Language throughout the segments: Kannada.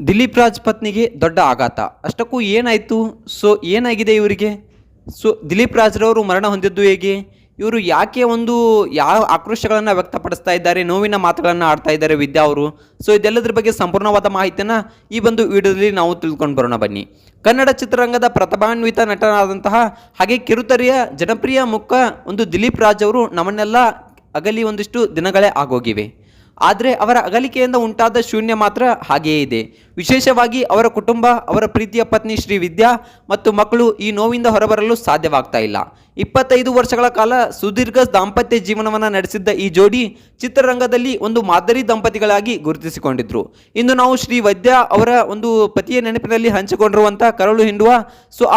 ದಿಲೀಪ್ ರಾಜ್ ಪತ್ನಿಗೆ ದೊಡ್ಡ ಆಘಾತ. ಅಷ್ಟಕ್ಕೂ ಏನಾಯಿತು? ಏನಾಗಿದೆ ಇವರಿಗೆ? ದಿಲೀಪ್ ರಾಜ್ರವರು ಮರಣ ಹೊಂದಿದ್ದು ಹೇಗೆ? ಇವರು ಯಾಕೆ ಯಾವ ಆಕ್ರೋಶಗಳನ್ನು ವ್ಯಕ್ತಪಡಿಸ್ತಾ ಇದ್ದಾರೆ, ನೋವಿನ ಮಾತುಗಳನ್ನು ಆಡ್ತಾ ಇದ್ದಾರೆ ವಿದ್ಯಾ ಅವರು? ಇದೆಲ್ಲದ್ರ ಬಗ್ಗೆ ಸಂಪೂರ್ಣವಾದ ಮಾಹಿತಿಯನ್ನು ಈ ಒಂದು ವಿಡಿಯೋದಲ್ಲಿ ನಾವು ತಿಳ್ಕೊಂಡು ಬರೋಣ ಬನ್ನಿ. ಕನ್ನಡ ಚಿತ್ರರಂಗದ ಪ್ರತಿಭಾನ್ವಿತ ನಟನಾದಂತಹ ಹಾಗೆ ಕಿರುತೆರೆಯ ಜನಪ್ರಿಯ ಮುಖ ದಿಲೀಪ್ ರಾಜ್ ಅವರು ನಮ್ಮನ್ನೆಲ್ಲ ಅಗಲಿ ಒಂದಿಷ್ಟು ದಿನಗಳೇ ಆಗೋಗಿವೆ. ಆದರೆ ಅವರ ಅಗಲಿಕೆಯಿಂದ ಉಂಟಾದ ಶೂನ್ಯ ಮಾತ್ರ ಹಾಗೆಯೇ ಇದೆ. ವಿಶೇಷವಾಗಿ ಅವರ ಕುಟುಂಬ, ಅವರ ಪ್ರೀತಿಯ ಪತ್ನಿ ಶ್ರೀ ವಿದ್ಯಾ ಮತ್ತು ಮಕ್ಕಳು ಈ ನೋವಿಂದ ಹೊರಬರಲು ಸಾಧ್ಯವಾಗ್ತಾ ಇಲ್ಲ. 25 ವರ್ಷಗಳ ಕಾಲ ಸುದೀರ್ಘ ದಾಂಪತ್ಯ ಜೀವನವನ್ನು ನಡೆಸಿದ್ದ ಈ ಜೋಡಿ ಚಿತ್ರರಂಗದಲ್ಲಿ ಮಾದರಿ ದಂಪತಿಗಳಾಗಿ ಗುರುತಿಸಿಕೊಂಡಿದ್ರು. ಇಂದು ನಾವು ಶ್ರೀ ವಿದ್ಯಾ ಅವರ ಪತಿಯ ನೆನಪಿನಲ್ಲಿ ಹಂಚಿಕೊಂಡಿರುವಂತಹ ಕರಳು ಹಿಂಡುವ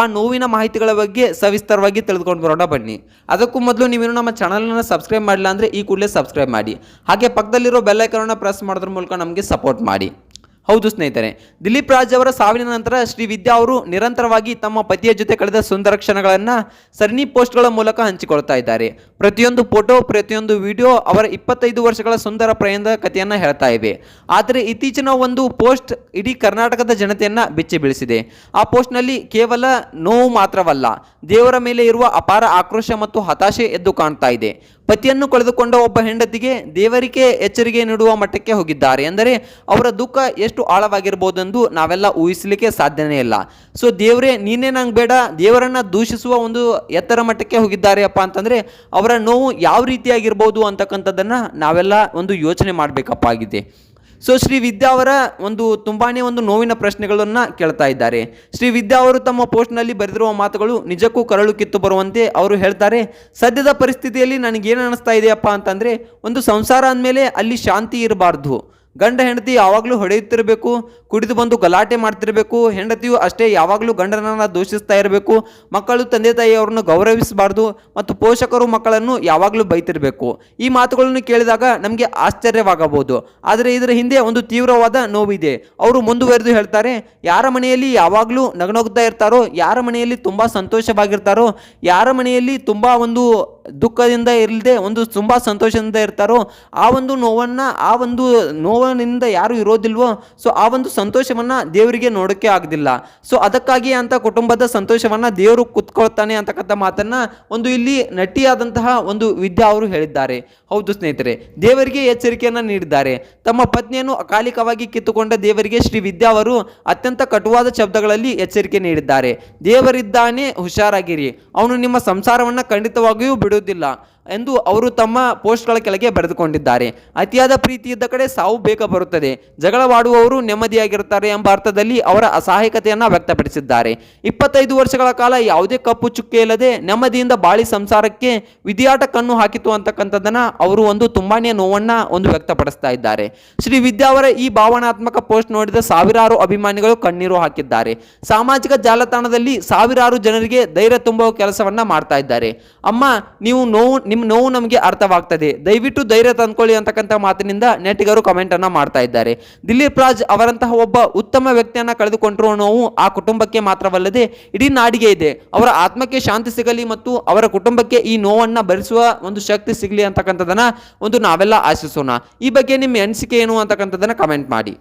ಆ ನೋವಿನ ಮಾಹಿತಿಗಳ ಬಗ್ಗೆ ಸವಿಸ್ತರವಾಗಿ ತಿಳಿದುಕೊಂಡು ಬರೋಣ ಬನ್ನಿ. ಅದಕ್ಕೂ ಮೊದಲು ನೀವೇನು ನಮ್ಮ ಚಾನಲನ್ನು ಸಬ್ಸ್ಕ್ರೈಬ್ ಮಾಡಿಲ್ಲ ಅಂದರೆ ಈ ಕೂಡಲೇ ಸಬ್ಸ್ಕ್ರೈಬ್ ಮಾಡಿ. ಹಾಗೆ ಪಕ್ಕದಲ್ಲಿರೋ ಬೆಲ್ ಐಕಾನ್ ಪ್ರೆಸ್ ಮಾಡೋದ್ರ ಮೂಲಕ ನಮಗೆ ಸಪೋರ್ಟ್ ಮಾಡಿ. ಹೌದು ಸ್ನೇಹಿತರೆ, ದಿಲೀಪ್ ರಾಜ್ ಅವರ ಸಾವಿನ ನಂತರ ಶ್ರೀ ವಿದ್ಯಾ ಅವರು ನಿರಂತರವಾಗಿ ತಮ್ಮ ಪತಿಯ ಜೊತೆ ಕಳೆದ ಸುಂದರ ಕ್ಷಣಗಳನ್ನು ಸರಣಿ ಪೋಸ್ಟ್ಗಳ ಮೂಲಕ ಹಂಚಿಕೊಳ್ತಾ ಇದ್ದಾರೆ. ಪ್ರತಿಯೊಂದು ಫೋಟೋ, ಪ್ರತಿಯೊಂದು ವಿಡಿಯೋ ಅವರ 25 ವರ್ಷಗಳ ಸುಂದರ ಪ್ರಯಾಣದ ಕಥೆಯನ್ನು ಹೇಳ್ತಾ ಇವೆ. ಆದರೆ ಇತ್ತೀಚಿನ ಪೋಸ್ಟ್ ಇಡೀ ಕರ್ನಾಟಕದ ಜನತೆಯನ್ನು ಬೆಚ್ಚಿ ಬೀಳಿಸಿದೆ. ಆ ಪೋಸ್ಟ್ನಲ್ಲಿ ಕೇವಲ ನೋವು ಮಾತ್ರವಲ್ಲ, ದೇವರ ಮೇಲೆ ಇರುವ ಅಪಾರ ಆಕ್ರೋಶ ಮತ್ತು ಹತಾಶೆ ಎದ್ದು ಕಾಣ್ತಾ ಇದೆ. ಪತಿಯನ್ನು ಕಳೆದುಕೊಂಡ ಒಬ್ಬ ಹೆಂಡತಿಗೆ ದೇವರಿಗೆ ಎಚ್ಚರಿಕೆ ನೀಡುವ ಮಟ್ಟಕ್ಕೆ ಹೋಗಿದ್ದಾರೆ ಎಂದರೆ ಅವರ ದುಃಖ ಎಷ್ಟು ಆಳವಾಗಿರ್ಬೋದೆಂದು ನಾವೆಲ್ಲ ಊಹಿಸಲಿಕ್ಕೆ ಸಾಧ್ಯನೇ ಇಲ್ಲ. ದೇವರೇ ನೀನೇ ನಂಗೆ ಬೇಡ, ದೇವರನ್ನ ದೂಷಿಸುವ ಎತ್ತರ ಮಟ್ಟಕ್ಕೆ ಹೋಗಿದ್ದಾರೆ ಅಪ್ಪ ಅಂತಂದರೆ ಅವರ ನೋವು ಯಾವ ರೀತಿಯಾಗಿರ್ಬೋದು ಅಂತಕ್ಕಂಥದ್ದನ್ನು ನಾವೆಲ್ಲ ಯೋಚನೆ ಮಾಡಬೇಕಪ್ಪ ಆಗಿದೆ. ಶ್ರೀ ವಿದ್ಯಾ ಅವರ ತುಂಬಾನೇ ನೋವಿನ ಪ್ರಶ್ನೆಗಳನ್ನು ಕೇಳ್ತಾ ಇದ್ದಾರೆ. ಶ್ರೀ ವಿದ್ಯಾ ಅವರು ತಮ್ಮ ಪೋಸ್ಟ್ನಲ್ಲಿ ಬರೆದಿರುವ ಮಾತುಗಳು ನಿಜಕ್ಕೂ ಕರಳು ಕಿತ್ತು ಬರುವಂತೆ. ಅವರು ಹೇಳ್ತಾರೆ, ಸದ್ಯದ ಪರಿಸ್ಥಿತಿಯಲ್ಲಿ ನನಗೇನು ಅನಿಸ್ತಾ ಇದೆಯಪ್ಪ ಅಂತಂದರೆ ಸಂಸಾರ ಅಂದಮೇಲೆ ಅಲ್ಲಿ ಶಾಂತಿ ಇರಬಾರ್ದು. ಗಂಡ ಹೆಂಡತಿ ಯಾವಾಗಲೂ ಹೊಡೆಯುತ್ತಿರಬೇಕು, ಕುಡಿದು ಬಂದು ಗಲಾಟೆ ಮಾಡ್ತಿರಬೇಕು, ಹೆಂಡತಿಯು ಅಷ್ಟೇ ಯಾವಾಗಲೂ ಗಂಡನನ್ನು ದೂಷಿಸ್ತಾ ಇರಬೇಕು, ಮಕ್ಕಳು ತಂದೆ ತಾಯಿಯವರನ್ನು ಗೌರವಿಸಬಾರ್ದು ಮತ್ತು ಪೋಷಕರು ಮಕ್ಕಳನ್ನು ಯಾವಾಗಲೂ ಬೈತಿರಬೇಕು. ಈ ಮಾತುಗಳನ್ನು ಕೇಳಿದಾಗ ನಮಗೆ ಆಶ್ಚರ್ಯವಾಗಬಹುದು, ಆದರೆ ಇದರ ಹಿಂದೆ ತೀವ್ರವಾದ ನೋವಿದೆ. ಅವರು ಮುಂದುವರೆದು ಹೇಳ್ತಾರೆ, ಯಾರ ಮನೆಯಲ್ಲಿ ಯಾವಾಗಲೂ ನಗನಗುತ್ತಾ ಇರ್ತಾರೋ, ಯಾರ ಮನೆಯಲ್ಲಿ ತುಂಬ ಸಂತೋಷವಾಗಿರ್ತಾರೋ, ಯಾರ ಮನೆಯಲ್ಲಿ ತುಂಬ ದುಃಖದಿಂದ ಇರದೆ ತುಂಬ ಸಂತೋಷದಿಂದ ಇರ್ತಾರೋ, ಆ ನೋವನ್ನು ನೋವಿನಿಂದ ಯಾರು ಇರೋದಿಲ್ವೋ ಆ ಸಂತೋಷವನ್ನು ದೇವರಿಗೆ ನೋಡೋಕ್ಕೆ ಆಗೋದಿಲ್ಲ. ಅದಕ್ಕಾಗಿ ಅಂತ ಕುಟುಂಬದ ಸಂತೋಷವನ್ನು ದೇವರು ಕುತ್ಕೊಳ್ತಾನೆ ಅಂತಕ್ಕಂಥ ಮಾತನ್ನು ಇಲ್ಲಿ ನಟಿಯಾದಂತಹ ವಿದ್ಯಾ ಅವರು ಹೇಳಿದ್ದಾರೆ. ಹೌದು ಸ್ನೇಹಿತರೆ, ದೇವರಿಗೆ ಎಚ್ಚರಿಕೆಯನ್ನು ನೀಡಿದ್ದಾರೆ. ತಮ್ಮ ಪತ್ನಿಯನ್ನು ಅಕಾಲಿಕವಾಗಿ ಕಿತ್ತುಕೊಂಡ ದೇವರಿಗೆ ಶ್ರೀ ವಿದ್ಯಾ ಅವರು ಅತ್ಯಂತ ಕಟುವಾದ ಶಬ್ದಗಳಲ್ಲಿ ಎಚ್ಚರಿಕೆ ನೀಡಿದ್ದಾರೆ. ದೇವರಿದ್ದಾನೆ, ಹುಷಾರಾಗಿರಿ, ಅವನು ನಿಮ್ಮ ಸಂಸಾರವನ್ನು ಖಂಡಿತವಾಗಿಯೂ ಬಿಡುವುದಿಲ್ಲ ಎಂದು ಅವರು ತಮ್ಮ ಪೋಸ್ಟ್ಗಳ ಕೆಳಗೆ ಬರೆದುಕೊಂಡಿದ್ದಾರೆ. ಅತಿಯಾದ ಪ್ರೀತಿ ಇದ್ದ ಕಡೆ ಸಾವು ಬೇಗ ಬರುತ್ತದೆ, ಜಗಳವಾಡುವವರು ನೆಮ್ಮದಿಯಾಗಿರುತ್ತಾರೆ ಎಂಬ ಅರ್ಥದಲ್ಲಿ ಅವರ ಅಸಹಾಯಕತೆಯನ್ನು ವ್ಯಕ್ತಪಡಿಸಿದ್ದಾರೆ. 25 ವರ್ಷಗಳ ಕಾಲ ಯಾವುದೇ ಕಪ್ಪು ಚುಕ್ಕೆ ಇಲ್ಲದೆ ನೆಮ್ಮದಿಯಿಂದ ಬಾಳಿ ಸಂಸಾರಕ್ಕೆ ವಿಧಿಯಾಟ ಕಣ್ಣು ಹಾಕಿತು ಅಂತಕ್ಕಂಥದ್ದನ್ನು ಅವರು ತುಂಬಾನೇ ನೋವನ್ನು ವ್ಯಕ್ತಪಡಿಸ್ತಾ ಇದ್ದಾರೆ. ಶ್ರೀ ವಿದ್ಯಾ ಅವರ ಈ ಭಾವನಾತ್ಮಕ ಪೋಸ್ಟ್ ನೋಡಿದ ಸಾವಿರಾರು ಅಭಿಮಾನಿಗಳು ಕಣ್ಣೀರು ಹಾಕಿದ್ದಾರೆ. ಸಾಮಾಜಿಕ ಜಾಲತಾಣದಲ್ಲಿ ಸಾವಿರಾರು ಜನರಿಗೆ ಧೈರ್ಯ ತುಂಬುವ ಕೆಲಸವನ್ನ ಮಾಡ್ತಾ ಇದ್ದಾರೆ. ಅಮ್ಮ, ನಿಮ್ಮ ನೋವು ನಮಗೆ ಅರ್ಥವಾಗ್ತದೆ, ದಯವಿಟ್ಟು ಧೈರ್ಯ ತಂದ್ಕೊಳ್ಳಿ ಅಂತಕ್ಕಂಥ ಮಾತಿನಿಂದ ನೆಟ್ಟಿಗರು ಕಮೆಂಟ್ ಅನ್ನ ಮಾಡ್ತಾ ಇದ್ದಾರೆ. ದಿಲೀಪ್ ರಾಜ್ ಅವರಂತಹ ಒಬ್ಬ ಉತ್ತಮ ವ್ಯಕ್ತಿಯನ್ನ ಕಳೆದುಕೊಂಡಿರುವ ನೋವು ಆ ಕುಟುಂಬಕ್ಕೆ ಮಾತ್ರವಲ್ಲದೆ ಇಡೀ ನಾಡಿಗೆ ಇದೆ. ಅವರ ಆತ್ಮಕ್ಕೆ ಶಾಂತಿ ಸಿಗಲಿ ಮತ್ತು ಅವರ ಕುಟುಂಬಕ್ಕೆ ಈ ನೋವನ್ನ ಭರಿಸುವ ಶಕ್ತಿ ಸಿಗಲಿ ಅಂತಕ್ಕಂಥದ್ದನ್ನ ನಾವೆಲ್ಲ ಆಶಿಸೋಣ. ಈ ಬಗ್ಗೆ ನಿಮ್ಮ ಅನಿಸಿಕೆ ಏನು ಅಂತಕ್ಕಂಥದ್ದನ್ನ ಕಮೆಂಟ್ ಮಾಡಿ.